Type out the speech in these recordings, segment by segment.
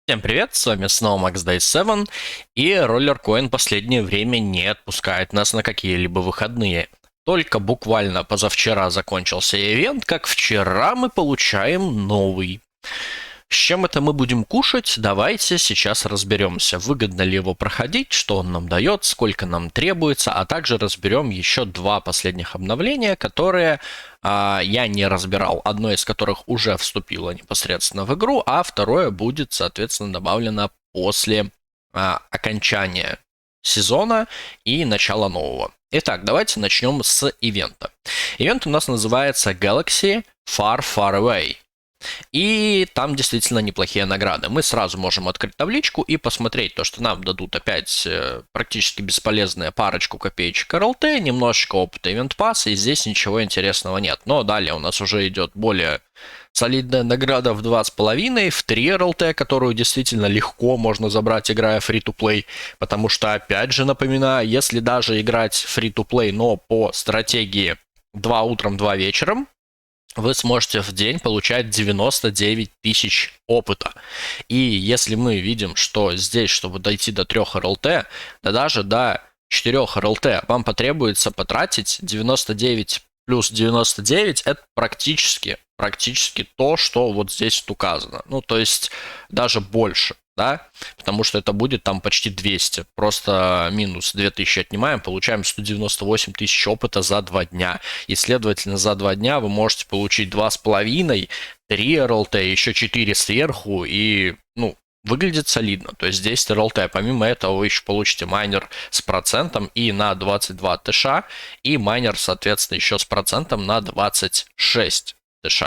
Всем привет, с вами снова Max Day 7, и Rollercoin последнее время не отпускает нас на какие-либо выходные. Только буквально позавчера закончился ивент, как вчера мы получаем новый. С чем это мы будем кушать, давайте сейчас разберемся. Выгодно ли его проходить, что он нам дает, сколько нам требуется, а также разберем еще два последних обновления, которые я не разбирал. Одно из которых уже вступило непосредственно в игру, а второе будет, соответственно, добавлено после окончания сезона и начала нового. Итак, давайте начнем с ивента. Ивент у нас называется Galaxy Far Far Away. И там действительно неплохие награды. Мы сразу можем открыть табличку и посмотреть то, что нам дадут опять практически бесполезная парочку копеечек РЛТ, немножечко опыта Event Pass, и здесь ничего интересного нет. Но далее у нас уже идет более солидная награда в 2,5, в 3 РЛТ, которую действительно легко можно забрать, играя free-to-play, потому что, опять же, напоминаю, если даже играть free-to-play, но по стратегии 2 утром, 2 вечером, вы сможете в день получать 99 тысяч опыта. И если мы видим, что здесь, чтобы дойти до 3 РЛТ, да даже до 4 РЛТ, вам потребуется потратить 99 плюс 99, это практически то, что вот здесь указано. Ну, то есть даже больше, да, потому что это будет там почти 200. Просто минус 2000 отнимаем, получаем 198 тысяч опыта за 2 дня. И, следовательно, за 2 дня вы можете получить 2,5, 3 РЛТ, еще 4 сверху, и, ну, выглядит солидно. То есть 10 РЛТ. Помимо этого вы еще получите майнер с процентом и на 22 ТШ, и майнер, соответственно, еще с процентом на 26 ТШ.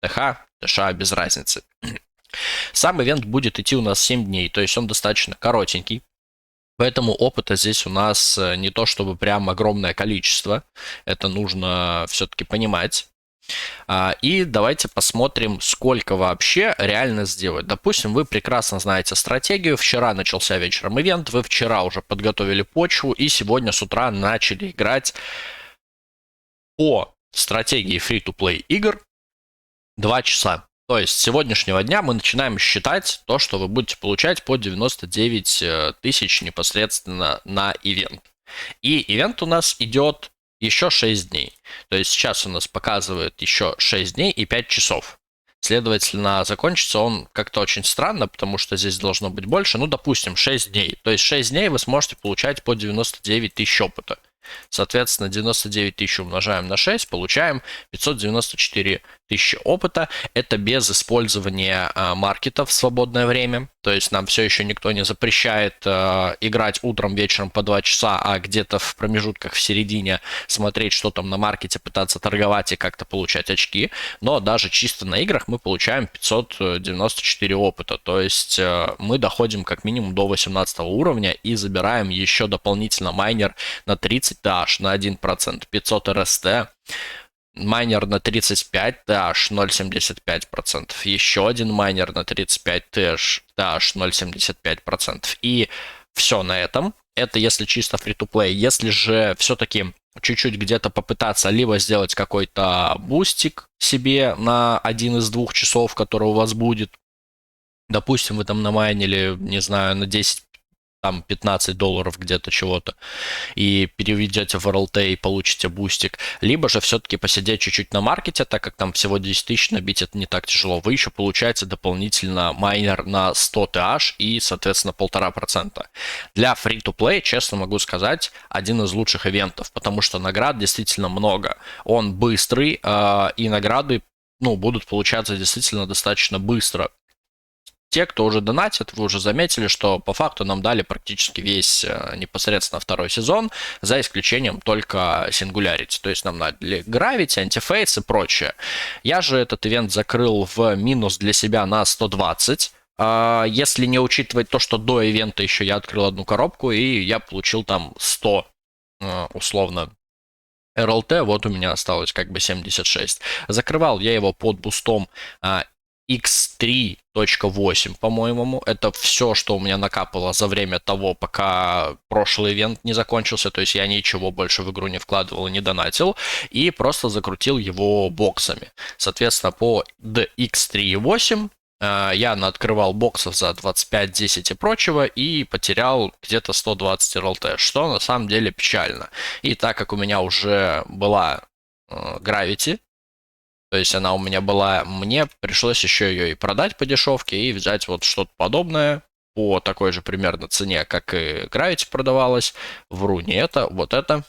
ТШ без разницы. Сам ивент будет идти у нас 7 дней, то есть он достаточно коротенький. Поэтому опыта здесь у нас не то чтобы прям огромное количество. Это нужно все-таки понимать. И давайте посмотрим, сколько вообще реально сделать. Допустим, вы прекрасно знаете стратегию. Вчера начался вечером ивент, вы вчера уже подготовили почву и сегодня с утра начали играть по стратегии free-to-play игр 2 часа. То есть с сегодняшнего дня мы начинаем считать то, что вы будете получать по 99 тысяч непосредственно на ивент. И ивент у нас идет еще 6 дней. То есть сейчас у нас показывает еще 6 дней и 5 часов. Следовательно, закончится он как-то очень странно, потому что здесь должно быть больше. Ну, допустим, 6 дней. То есть 6 дней вы сможете получать по 99 тысяч опыта. Соответственно, 99 тысяч умножаем на 6, получаем 594 тысячи опыта. Это без использования маркетов в свободное время. То есть нам все еще никто не запрещает играть утром, вечером по 2 часа, а где-то в промежутках в середине смотреть, что там на маркете, пытаться торговать и как-то получать очки. Но даже чисто на играх мы получаем 594 опыта. То есть мы доходим как минимум до 18 уровня и забираем еще дополнительно майнер на 30 TH на 1%, 500 РСТ, майнер на 35 TH 0,75%, еще один майнер на 35 TH 0,75%. И все на этом. Это если чисто free-to-play. Если же все-таки чуть-чуть где-то попытаться либо сделать какой-то бустик себе на 1 из 2 часов, который у вас будет, допустим, вы там намайнили, не знаю, на 10 там $15 где-то чего-то, и переведете в РЛТ и получите бустик, либо же все-таки посидеть чуть-чуть на маркете, так как там всего 10 тысяч набить это не так тяжело, вы еще получаете дополнительно майнер на 100 TH и, соответственно, 1,5%. Для free-to-play, честно могу сказать, один из лучших ивентов, потому что наград действительно много. Он быстрый, и награды, ну, будут получаться действительно достаточно быстро. Те, кто уже донатит, вы уже заметили, что по факту нам дали практически весь непосредственно второй сезон, за исключением только Singularity. То есть нам дали Gravity, Antifates и прочее. Я же этот ивент закрыл в минус для себя на 120. Если не учитывать то, что до ивента еще я открыл одну коробку, и я получил там 100 условно РЛТ, вот у меня осталось как бы 76. Закрывал я его под бустом X3.8, по-моему. Это все, что у меня накапало за время того, пока прошлый ивент не закончился. То есть я ничего больше в игру не вкладывал и не донатил. И просто закрутил его боксами. Соответственно, по X3.8 Я открывал боксов за 25, 10 и прочего и потерял где-то 120 РЛТ, что на самом деле печально. И так как у меня уже была Gravity, то есть она у меня была, мне пришлось еще ее и продать по дешевке и взять вот что-то подобное по такой же примерно цене, как и Gravity продавалась. Вру, не это, вот это.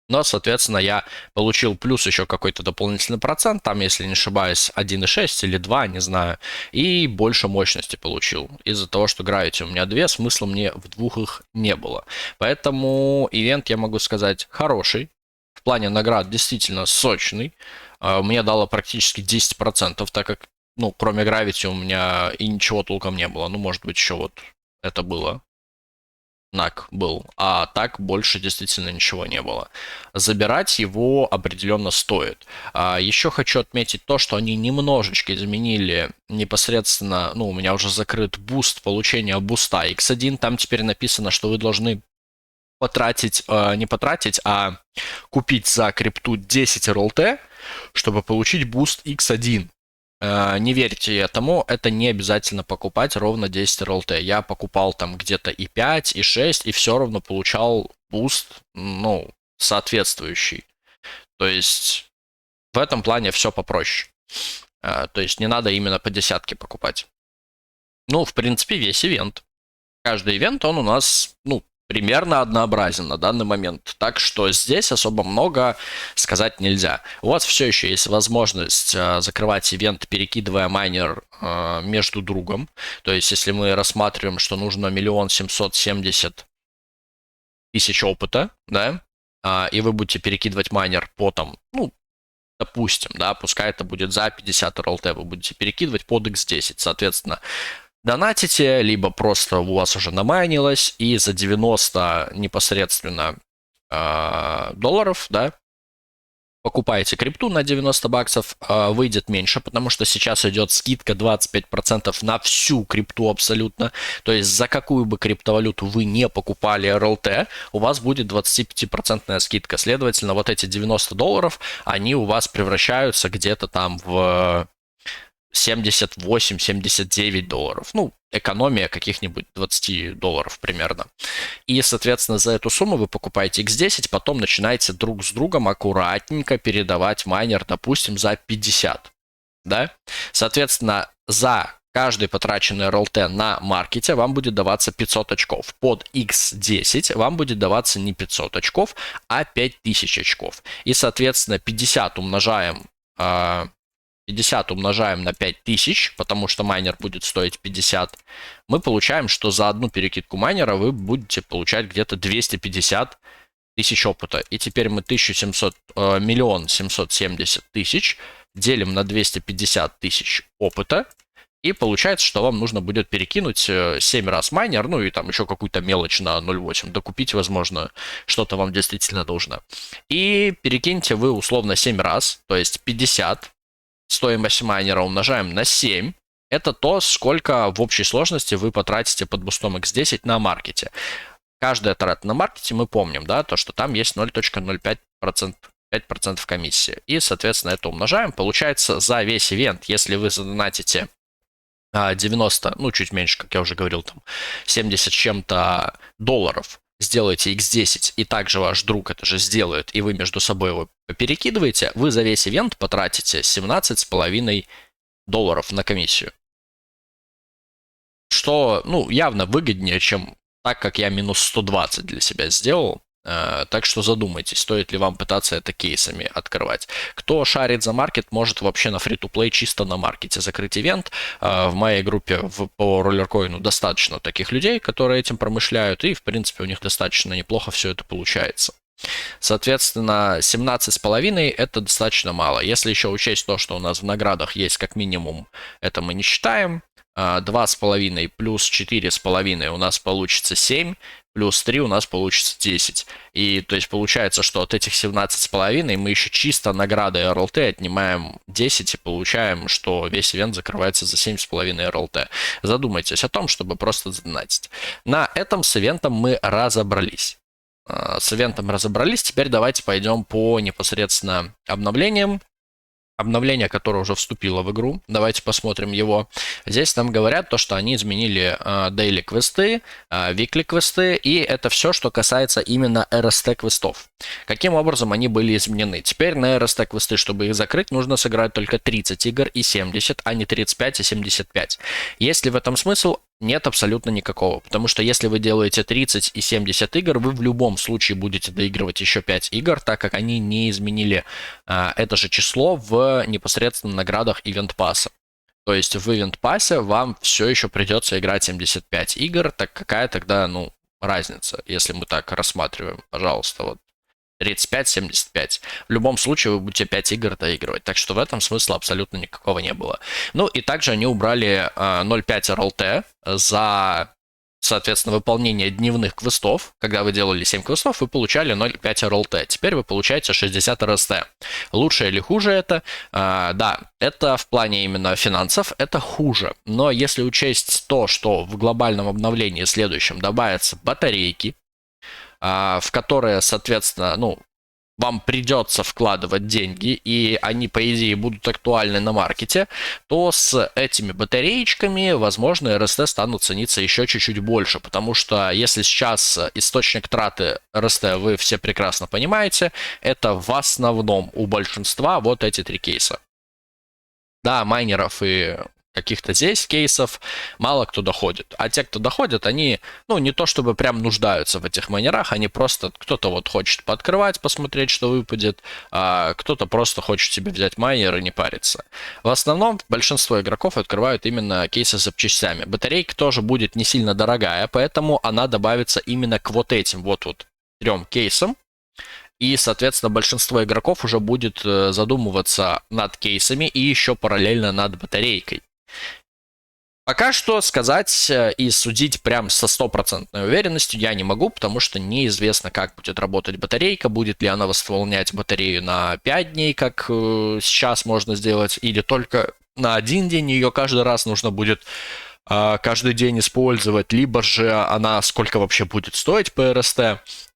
Но, соответственно, я получил плюс еще какой-то дополнительный процент, там, если не ошибаюсь, 1,6 или 2, не знаю, и больше мощности получил. Из-за того, что Gravity у меня 2, смысла мне в двух их не было. Поэтому ивент, я могу сказать, хороший. В плане наград действительно сочный. Мне дало практически 10%, так как, ну, кроме Gravity у меня и ничего толком не было. Ну, может быть, еще вот это было. НАК был, а так больше действительно ничего не было. Забирать его определенно стоит. Еще хочу отметить то, что они немножечко изменили непосредственно, ну, у меня уже закрыт буст получения буста X1, там теперь написано, что вы должны потратить, не потратить, а купить за крипту 10 RLT, чтобы получить буст X1. Не верьте этому, это не обязательно покупать ровно 10 РЛТ. Я покупал там где-то и 5, и 6, и все равно получал буст, ну, соответствующий. То есть в этом плане все попроще. То есть не надо именно по десятке покупать. Ну, в принципе, весь ивент. Каждый ивент, он у нас, ну, примерно однообразен на данный момент. Так что здесь особо много сказать нельзя. У вас все еще есть возможность закрывать ивент, перекидывая майнер между другом. То есть, если мы рассматриваем, что нужно 1 770 000 опыта, да, и вы будете перекидывать майнер по там, ну, допустим, да, пускай это будет за 50 РЛТ, вы будете перекидывать под X10, соответственно, донатите, либо просто у вас уже намайнилось, и за 90 непосредственно долларов, да, покупаете крипту на 90 баксов, выйдет меньше, потому что сейчас идет скидка 25% на всю крипту абсолютно. То есть за какую бы криптовалюту вы не покупали РЛТ, у вас будет 25% скидка. Следовательно, вот эти 90 долларов, они у вас превращаются где-то там в 78-79 долларов. Ну, экономия каких-нибудь 20 долларов примерно. И, соответственно, за эту сумму вы покупаете X10, потом начинаете друг с другом аккуратненько передавать майнер, допустим, за 50. Да? Соответственно, за каждый потраченный РЛТ на маркете вам будет даваться 500 очков. Под X10 вам будет даваться не 500 очков, а 5000 очков. И, соответственно, 50 умножаем 50 умножаем на 5000, потому что майнер будет стоить 50, мы получаем, что за одну перекидку майнера вы будете получать где-то 250 тысяч опыта. И теперь мы 1 770 000 делим на 250 тысяч опыта, и получается, что вам нужно будет перекинуть 7 раз майнер, ну и там еще какую-то мелочь на 0.8, докупить, возможно, что-то вам действительно нужно. И перекиньте вы условно 7 раз, то есть 50. Стоимость майнера умножаем на 7. Это то, сколько в общей сложности вы потратите под бустом X10 на маркете. Каждая трата на маркете мы помним, да, то, что там есть 0.05%, 5% комиссии. И, соответственно, это умножаем. Получается, за весь ивент, если вы задонатите 90, ну, чуть меньше, как я уже говорил, там, 70 с чем-то долларов, сделаете X10, и также ваш друг это же сделает, и вы между собой его перекидываете, вы за весь ивент потратите 17,5 долларов на комиссию. Что, ну, явно выгоднее, чем так, как я минус 120 для себя сделал. Так что задумайтесь, стоит ли вам пытаться это кейсами открывать. Кто шарит за маркет, может вообще на free-to-play чисто на маркете закрыть ивент. В моей группе по роллеркоину достаточно таких людей, которые этим промышляют, и в принципе у них достаточно неплохо все это получается. Соответственно, 17,5 это достаточно мало. Если еще учесть то, что у нас в наградах есть как минимум, это мы не считаем. 2,5 плюс 4,5 у нас получится 7, плюс 3 у нас получится 10. И то есть получается, что от этих 17,5 мы еще чисто наградой РЛТ отнимаем 10 и получаем, что весь ивент закрывается за 7,5 РЛТ. Задумайтесь о том, чтобы просто задонатить. На этом с ивентом мы разобрались. Теперь давайте пойдем по непосредственно обновлениям. обновление, которое уже вступило в игру. Давайте посмотрим его. Здесь нам говорят то, что они изменили daily квесты, weekly квесты, и это все, что касается именно RST квестов. Каким образом они были изменены? Теперь на RST квесты, чтобы их закрыть, нужно сыграть только 30 игр и 70, а не 35 и 75. Есть ли в этом смысл? Нет, абсолютно никакого. Потому что если вы делаете 30 и 70 игр, вы в любом случае будете доигрывать еще 5 игр, так как они не изменили это же число в непосредственно наградах Event Pass. То есть в Event Pass вам все еще придется играть 75 игр, так какая тогда, разница, если мы так рассматриваем, пожалуйста, вот 35-75. В любом случае вы будете 5 игр доигрывать, так что в этом смысла абсолютно никакого не было. Ну и также они убрали 0.5 RLT за, соответственно, выполнение дневных квестов. Когда вы делали 7 квестов, вы получали 0.5 RLT. Теперь вы получаете 60 RST. Лучше или хуже это? Да, это в плане именно финансов, это хуже. Но если учесть то, что в глобальном обновлении следующем добавятся батарейки, в которые, соответственно, вам придется вкладывать деньги, и они, по идее, будут актуальны на маркете, то с этими батареечками, возможно, РСТ станут цениться еще чуть-чуть больше, потому что если сейчас источник траты РСТ вы все прекрасно понимаете, это в основном у большинства вот эти 3 кейса. Да, майнеров и каких-то здесь кейсов мало кто доходит. А те, кто доходит, они, не то чтобы прям нуждаются в этих майнерах, они просто, кто-то вот хочет пооткрывать, посмотреть, что выпадет, а кто-то просто хочет себе взять майнер и не париться. В основном большинство игроков открывают именно кейсы с запчастями. Батарейка тоже будет не сильно дорогая, поэтому она добавится именно к вот этим вот 3 кейсам. И, соответственно, большинство игроков уже будет задумываться над кейсами и еще параллельно над батарейкой. Пока что сказать и судить прям со 100% уверенностью я не могу, потому что неизвестно, как будет работать батарейка, будет ли она восполнять батарею на 5 дней, как сейчас можно сделать, или только на 1 день ее каждый раз нужно будет каждый день использовать, либо же она сколько вообще будет стоить по РСТ.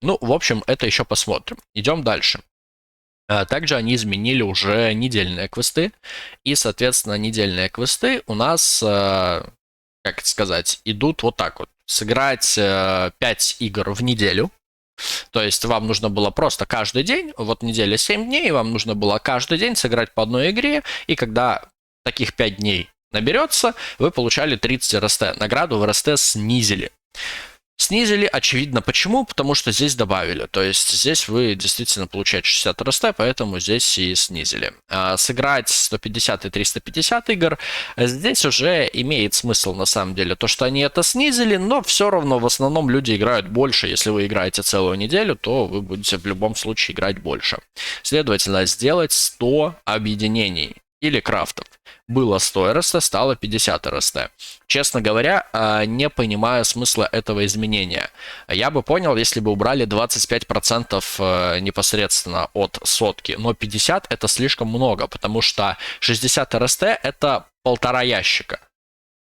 В общем, это еще посмотрим. Идем дальше. Также они изменили уже недельные квесты, и, соответственно, недельные квесты у нас, как это сказать, идут вот так вот. Сыграть 5 игр в неделю, то есть вам нужно было просто каждый день, вот неделя 7 дней, вам нужно было каждый день сыграть по одной игре, и когда таких 5 дней наберется, вы получали 30 РСТ. Награду в РСТ снизили. Снизили, очевидно, почему? Потому что здесь добавили. То есть здесь вы действительно получаете 60 РСТ, поэтому здесь и снизили. Сыграть 150 и 350 игр здесь уже имеет смысл на самом деле. То, что они это снизили, но все равно в основном люди играют больше. Если вы играете целую неделю, то вы будете в любом случае играть больше. Следовательно, сделать 100 объединений или крафтов. Было 100 РСТ, стало 50 РСТ. Честно говоря, не понимаю смысла этого изменения. Я бы понял, если бы убрали 25% непосредственно от сотки, но 50 это слишком много, потому что 60 РСТ это 1,5 ящика.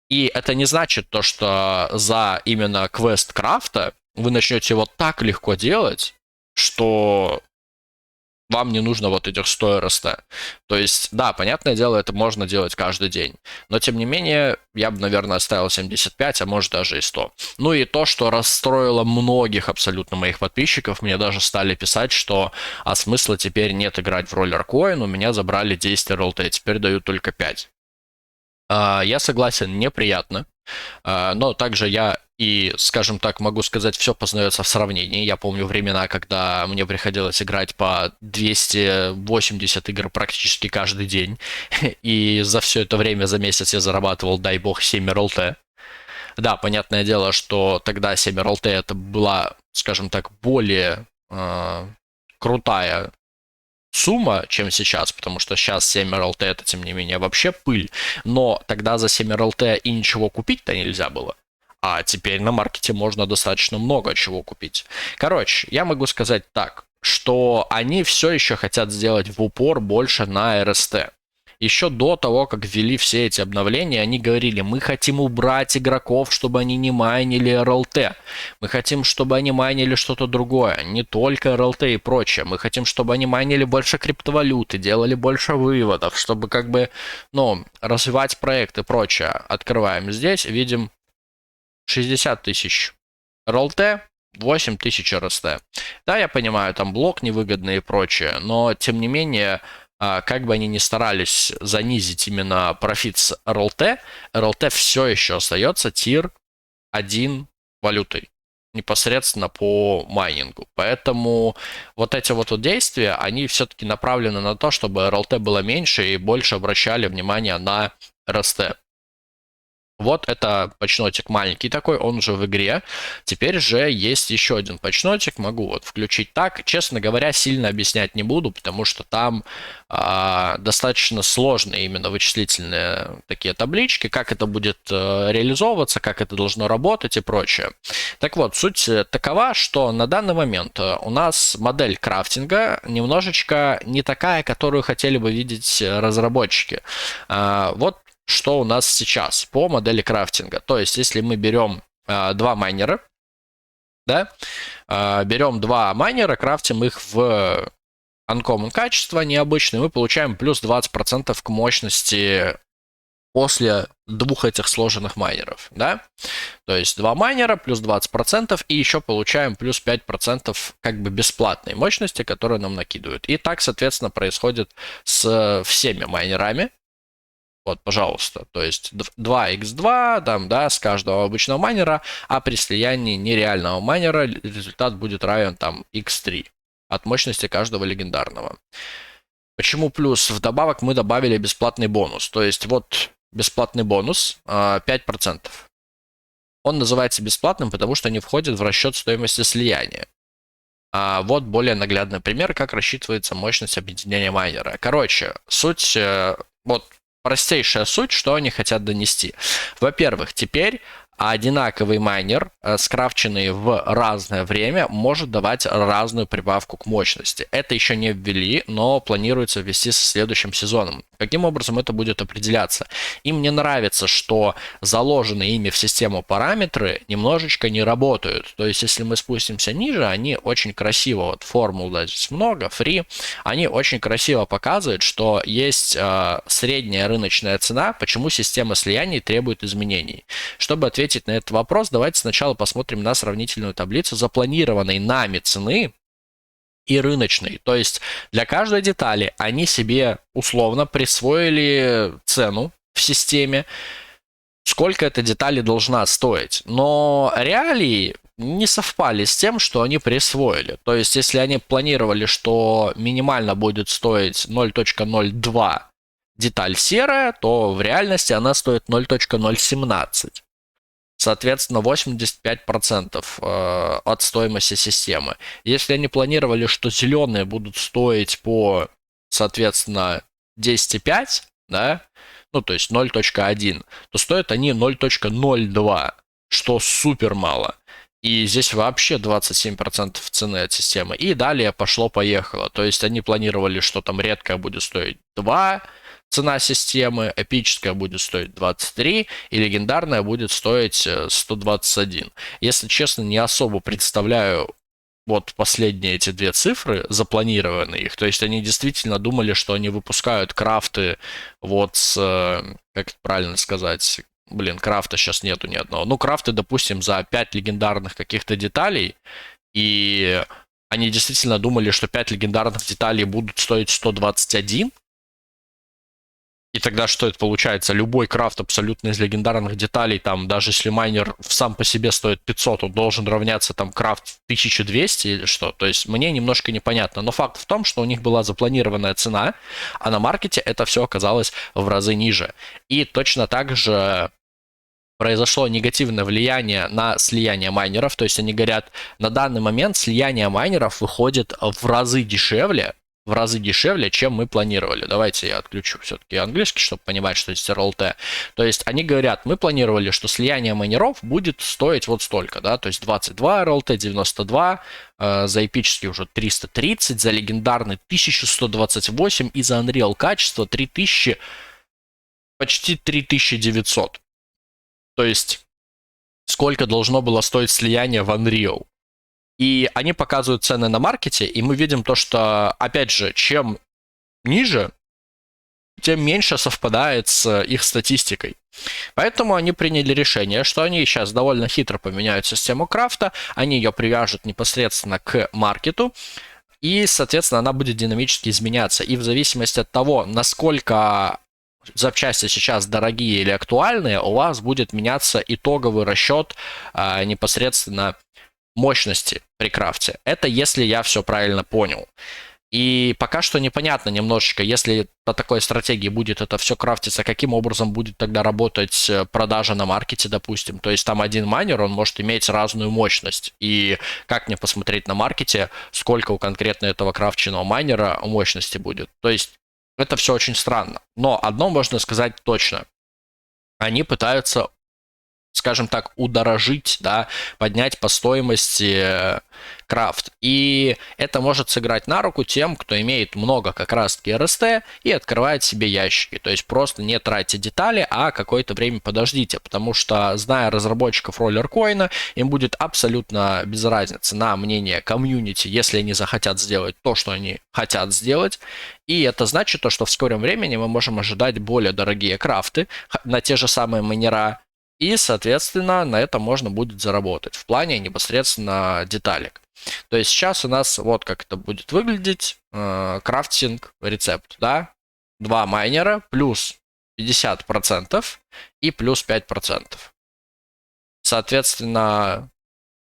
И это не значит то, что за именно квест крафта вы начнете его так легко делать, что вам не нужно вот этих 100 РСТ. То есть, да, понятное дело, это можно делать каждый день. Но, тем не менее, я бы, наверное, оставил 75, а может даже и 100. Ну и то, что расстроило многих абсолютно моих подписчиков, мне даже стали писать, что смысла теперь нет играть в Roller Coin, у меня забрали 10 РЛТ, теперь дают только 5. Я согласен, неприятно. Но также я и, скажем так, могу сказать, все познается в сравнении. Я помню времена, когда мне приходилось играть по 280 игр практически каждый день. И за все это время, за месяц я зарабатывал, дай бог, 7 РЛТ. Да, понятное дело, что тогда 7 РЛТ это была, скажем так, более крутая сумма, чем сейчас, потому что сейчас 7 РЛТ это, тем не менее, вообще пыль. Но тогда за 7 РЛТ и ничего купить-то нельзя было. А теперь на маркете можно достаточно много чего купить. Короче, я могу сказать так, что они все еще хотят сделать в упор больше на РСТ. еще до того, как ввели все эти обновления, они говорили, мы хотим убрать игроков, чтобы они не майнили РЛТ. Мы хотим, чтобы они майнили что-то другое, не только РЛТ и прочее. Мы хотим, чтобы они майнили больше криптовалюты, делали больше выводов, чтобы как бы, ну, развивать проект и прочее. Открываем здесь, видим 60 тысяч РЛТ, 8 тысяч РСТ. Да, я понимаю, там блок невыгодный и прочее, но тем не менее, как бы они ни старались занизить именно профит с РЛТ, РЛТ все еще остается тир 1 валютой непосредственно по майнингу. Поэтому вот эти вот действия, они все-таки направлены на то, чтобы РЛТ было меньше и больше обращали внимание на РСТ. Вот это патчнотик маленький такой, он уже в игре. Теперь же есть еще один патчнотик, могу вот включить так. Честно говоря, сильно объяснять не буду, потому что там достаточно сложные именно вычислительные такие таблички, как это будет реализовываться, как это должно работать и прочее. Так вот, суть такова, что на данный момент у нас модель крафтинга немножечко не такая, которую хотели бы видеть разработчики. Вот что у нас сейчас по модели крафтинга. То есть, если мы берем два майнера, да, берем два майнера, крафтим их в uncommon качество необычное, мы получаем плюс 20% к мощности после двух этих сложенных майнеров, да. То есть два майнера плюс 20% и еще получаем плюс 5% как бы бесплатной мощности, которую нам накидывают. И так, соответственно, происходит с всеми майнерами. Вот, пожалуйста, то есть 2х2, там, да, с каждого обычного майнера, а при слиянии нереального майнера результат будет равен там x3 от мощности каждого легендарного. Почему плюс? Вдобавок мы добавили бесплатный бонус, то есть вот бесплатный бонус 5%. Он называется бесплатным, потому что не входит в расчет стоимости слияния. Вот более наглядный пример, как рассчитывается мощность объединения майнера. Короче, суть, вот простейшая суть, что они хотят донести. Во-первых, теперь одинаковый майнер, скрафченный в разное время, может давать разную прибавку к мощности. Это еще не ввели, но планируется ввести со следующим сезоном. Каким образом это будет определяться? Им не нравится, что заложенные ими в систему параметры немножечко не работают. То есть, если мы спустимся ниже, они очень красиво, вот формул здесь много, free, они очень красиво показывают, что есть средняя рыночная цена, почему система слияний требует изменений. Чтобы ответить на этот вопрос, давайте сначала посмотрим на сравнительную таблицу запланированной нами цены и рыночной. То есть для каждой детали они себе условно присвоили цену в системе, сколько эта деталь должна стоить. Но реалии не совпали с тем, что они присвоили. То есть если они планировали, что минимально будет стоить 0.02 деталь серая, то в реальности она стоит 0.017. Соответственно, 85% от стоимости системы. Если они планировали, что зеленые будут стоить по, соответственно, 10,5, да, ну, то есть 0.1, то стоят они 0.02, что супер мало. И здесь вообще 27% цены от системы. И далее пошло-поехало. То есть они планировали, что там редкая будет стоить 2, цена системы, эпическая будет стоить 23, и легендарная будет стоить 121. Если честно, не особо представляю вот последние эти две цифры, запланированные их. То есть они действительно думали, что они выпускают крафты вот с, как это правильно сказать, блин, крафта сейчас нету ни одного. Ну, крафты, допустим, за 5 легендарных каких-то деталей, и они действительно думали, что 5 легендарных деталей будут стоить 121. И тогда что это получается? Любой крафт абсолютно из легендарных деталей, там, даже если майнер сам по себе стоит 500, он должен равняться там крафт 1200 или что? То есть мне немножко непонятно. Но факт в том, что у них была запланированная цена, а на маркете это все оказалось в разы ниже. И точно так же произошло негативное влияние на слияние майнеров. То есть они говорят, на данный момент слияние майнеров выходит в разы дешевле, в разы дешевле, чем мы планировали. Давайте я отключу все-таки английский, чтобы понимать, что здесь RLT. То есть они говорят, мы планировали, что слияние майнеров будет стоить вот столько, да, то есть 22 RLT, 92, за эпический уже 330, за легендарный 1128 и за Unreal качество 3000, почти 3900. То есть сколько должно было стоить слияние в Unreal. И они показывают цены на маркете, и мы видим то, что, опять же, чем ниже, тем меньше совпадает с их статистикой. Поэтому они приняли решение, что они сейчас довольно хитро поменяют систему крафта, они ее привяжут непосредственно к маркету, и, соответственно, она будет динамически изменяться. И в зависимости от того, насколько запчасти сейчас дорогие или актуальные, у вас будет меняться итоговый расчет непосредственно мощности при крафте. Это если я все правильно понял. И пока что непонятно немножечко, если по такой стратегии будет это все крафтиться, каким образом будет тогда работать продажа на маркете, допустим. То есть там один майнер, он может иметь разную мощность. И как мне посмотреть на маркете, сколько у конкретно этого крафченного майнера мощности будет. То есть это все очень странно. Но одно можно сказать точно. Они пытаются, скажем так, удорожить, да, поднять по стоимости крафт. И это может сыграть на руку тем, кто имеет много как раз-таки РСТ и открывает себе ящики. То есть просто не тратьте детали, а какое-то время подождите, потому что, зная разработчиков роллеркоина, им будет абсолютно без разницы на мнение комьюнити, если они захотят сделать то, что они хотят сделать. И это значит то, что в скором времени мы можем ожидать более дорогие крафты на те же самые майнера, и, соответственно, на этом можно будет заработать в плане непосредственно деталек. То есть сейчас у нас вот как это будет выглядеть. Крафтинг рецепт, да? 2 майнера плюс 50% и плюс 5%. Соответственно,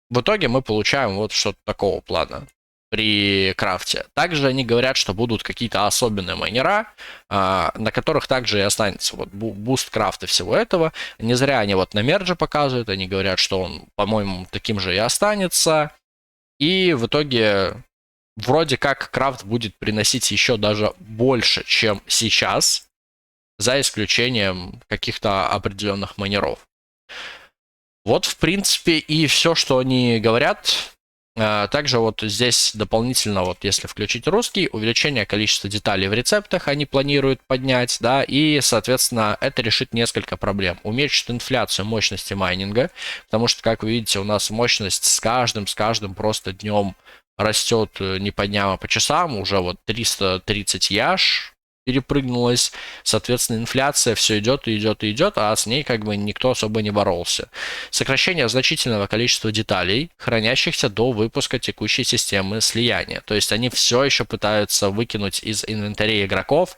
в итоге мы получаем вот что-то такого плана при крафте. Также они говорят, что будут какие-то особенные майнера, на которых также и останется вот буст крафта всего этого. Не зря они вот на мерже показывают, они говорят, что он, по-моему, таким же и останется. И в итоге вроде как крафт будет приносить еще даже больше, чем сейчас, за исключением каких-то определенных майнеров. Вот, в принципе, и все, что они говорят. Также вот здесь дополнительно, вот если включить русский, увеличение количества деталей в рецептах они планируют поднять, да, и, соответственно, это решит несколько проблем. Уменьшит инфляцию мощности майнинга, потому что, как вы видите, у нас мощность с каждым просто днем растет не по дням, а по часам, уже вот 330 яш перепрыгнулась, соответственно, инфляция все идет и идет и идет, а с ней как бы никто особо не боролся. Сокращение значительного количества деталей, хранящихся до выпуска текущей системы слияния. То есть они все еще пытаются выкинуть из инвентаря игроков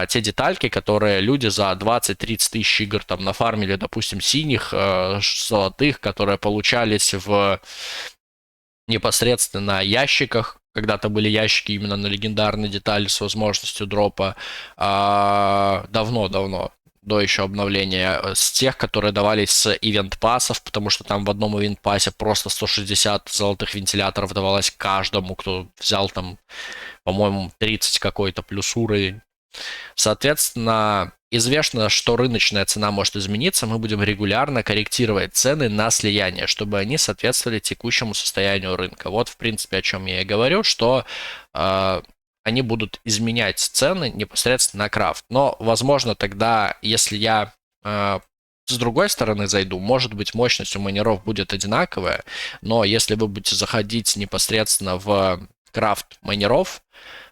те детальки, которые люди за 20-30 тысяч игр там нафармили, допустим, синих, золотых, которые получались в непосредственно ящиках. Когда-то были ящики именно на легендарные детали с возможностью дропа. Давно-давно, до еще обновления, с тех, которые давались с ивент-пассов, потому что там в одном ивент-пассе просто 160 золотых вентиляторов давалось каждому, кто взял там, по-моему, 30 какой-то плюс уровень. Соответственно, известно, что рыночная цена может измениться, мы будем регулярно корректировать цены на слияние, чтобы они соответствовали текущему состоянию рынка. Вот, в принципе, о чем я и говорю, что они будут изменять цены непосредственно на крафт. Но, возможно, тогда, если я с другой стороны зайду, может быть, мощность у майнеров будет одинаковая, но если вы будете заходить непосредственно в крафт майнеров,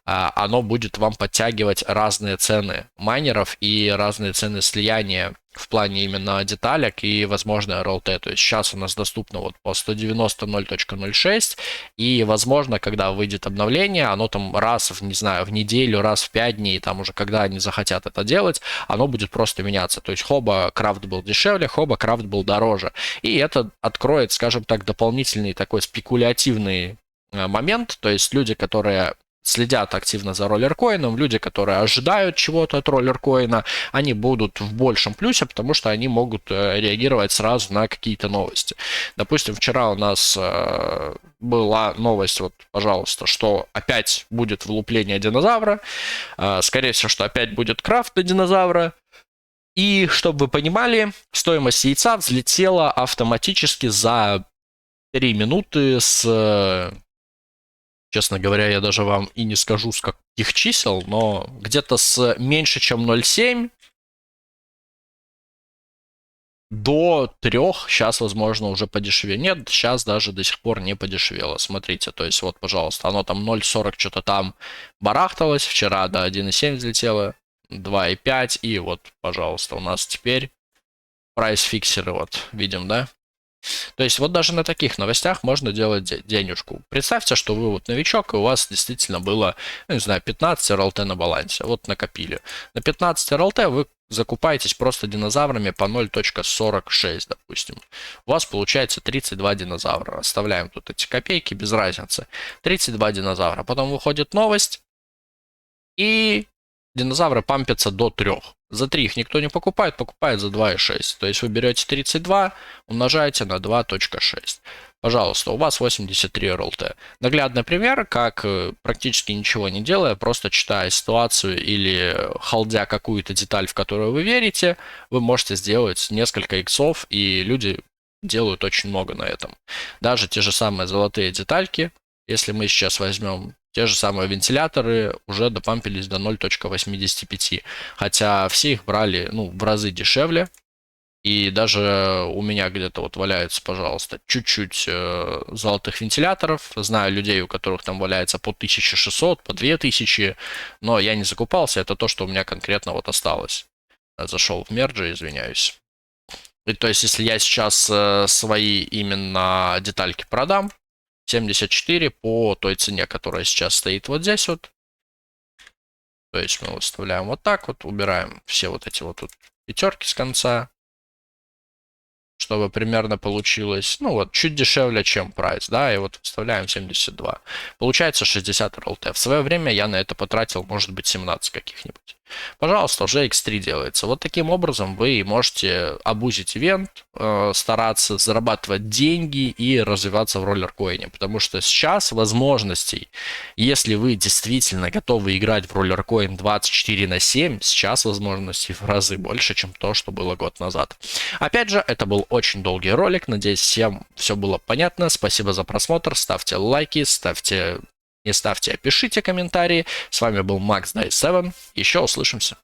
оно будет вам подтягивать разные цены майнеров и разные цены слияния в плане именно деталек и, возможно, RLT. То есть сейчас у нас доступно вот по 190.0.06, и, возможно, когда выйдет обновление, оно там раз в, не знаю, в неделю, раз в 5 дней, там уже когда они захотят это делать, оно будет просто меняться. То есть хоба крафт был дешевле, хоба крафт был дороже. И это откроет, скажем так, дополнительный такой спекулятивный момент, то есть люди, которые следят активно за роллеркоином, люди, которые ожидают чего-то от роллеркоина, они будут в большем плюсе, потому что они могут реагировать сразу на какие-то новости. Допустим, вчера у нас была новость, вот, пожалуйста, что опять будет вылупление динозавра, скорее всего, что опять будет крафт на динозавра. И, чтобы вы понимали, стоимость яйца взлетела автоматически за 3 минуты с... Честно говоря, я даже вам и не скажу, с каких чисел, но где-то с меньше, чем 0,7 до 3, сейчас, возможно, уже подешевело. Нет, сейчас даже до сих пор не подешевело. Смотрите, то есть вот, пожалуйста, оно там 0,40 что-то там барахталось. Вчера до 1,7 взлетело, 2,5. И вот, пожалуйста, у нас теперь прайс-фиксеры, вот, видим, да? То есть вот даже на таких новостях можно делать денежку. Представьте, что вы вот новичок, и у вас действительно было, ну, не знаю, 15 РЛТ на балансе. Вот накопили. На 15 РЛТ вы закупаетесь просто динозаврами по 0.46, допустим. У вас получается 32 динозавра. Оставляем тут эти копейки, без разницы. 32 динозавра. Потом выходит новость, и динозавры пампятся до 3. За 3 их никто не покупает, покупает за 2,6. То есть вы берете 32, умножаете на 2.6. Пожалуйста, у вас 83 РЛТ. Наглядный пример, как практически ничего не делая, просто читая ситуацию или холдя какую-то деталь, в которую вы верите, вы можете сделать несколько иксов, и люди делают очень много на этом. Даже те же самые золотые детальки, если мы сейчас возьмем те же самые вентиляторы, уже допампились до 0.85. Хотя все их брали, ну, в разы дешевле. И даже у меня где-то вот валяются, пожалуйста, чуть-чуть золотых вентиляторов. Знаю людей, у которых там валяется по 1600, по 2000. Но я не закупался. Это то, что у меня конкретно вот осталось. Зашел в мерджи, извиняюсь. И то есть, если я сейчас свои именно детальки продам, 74 по той цене, которая сейчас стоит вот здесь вот. То есть мы выставляем вот так вот, убираем все вот эти вот тут пятерки с конца, чтобы примерно получилось, ну вот, чуть дешевле, чем прайс, да, и вот вставляем 72. Получается 60 РЛТ. В свое время я на это потратил, может быть, 17 каких-нибудь. Пожалуйста, уже X3 делается. Вот таким образом вы можете обузить ивент, стараться зарабатывать деньги и развиваться в роллеркоине. Потому что сейчас возможностей, если вы действительно готовы играть в роллеркоин 24/7, сейчас возможностей в разы больше, чем то, что было год назад. Опять же, это был очень долгий ролик. Надеюсь, всем все было понятно. Спасибо за просмотр. Ставьте лайки, не ставьте, а пишите комментарии. С вами был Max Day 7. Еще услышимся.